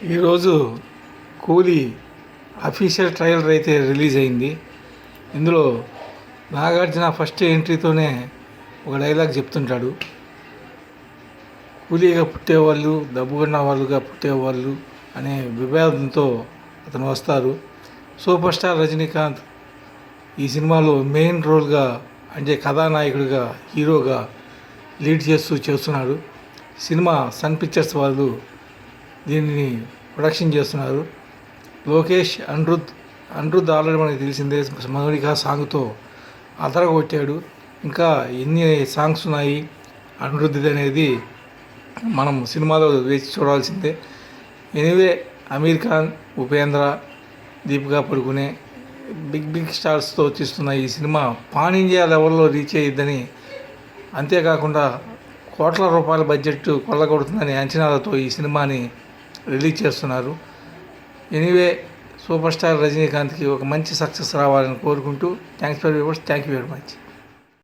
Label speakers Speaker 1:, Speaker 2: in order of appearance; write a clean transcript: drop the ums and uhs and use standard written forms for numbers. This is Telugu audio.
Speaker 1: ఈరోజు కూలీ అఫీషియల్ ట్రైలర్ అయితే రిలీజ్ అయింది. ఇందులో నాగార్జున ఫస్ట్ ఎంట్రీతోనే ఒక డైలాగ్ చెప్తుంటాడు. కూలీగా పుట్టేవాళ్ళు, డబ్బున్న వాళ్ళుగా పుట్టేవాళ్ళు అనే విభేదంతో అతను వస్తారు. సూపర్ స్టార్ రజనీకాంత్ ఈ సినిమాలో మెయిన్ రోల్గా అంటే కథానాయకుడిగా, హీరోగా లీడ్ చేస్తున్నాడు. సినిమా సన్ పిక్చర్స్ వాళ్ళు దీనిని ప్రొడక్షన్ చేస్తున్నారు. లోకేష్, అనిరుద్ధ్ ఆల్రెడీ మనకి తెలిసిందే, మౌనిక సాంగ్తో అదరగొట్టాడు. ఇంకా ఎన్ని సాంగ్స్ ఉన్నాయి అనిరుద్ధ్ అనేది మనం సినిమాలో వేచి చూడాల్సిందే. ఎనీవే, అమీర్ ఖాన్, ఉపేంద్ర, దీపికా పడుకునే బిగ్ స్టార్స్తో తీస్తున్న ఈ సినిమా పాన్ ఇండియా లెవెల్లో రీచ్ అయ్యిద్దని, అంతేకాకుండా కోట్ల రూపాయల బడ్జెట్ కొల్లగొడుతుందని అంచనాలతో ఈ సినిమాని రిలీజ్ చేస్తున్నారు. ఎనీవే, సూపర్ స్టార్ రజనీకాంత్కి ఒక మంచి సక్సెస్ రావాలని కోరుకుంటూ thanks for viewers. Thank you very much.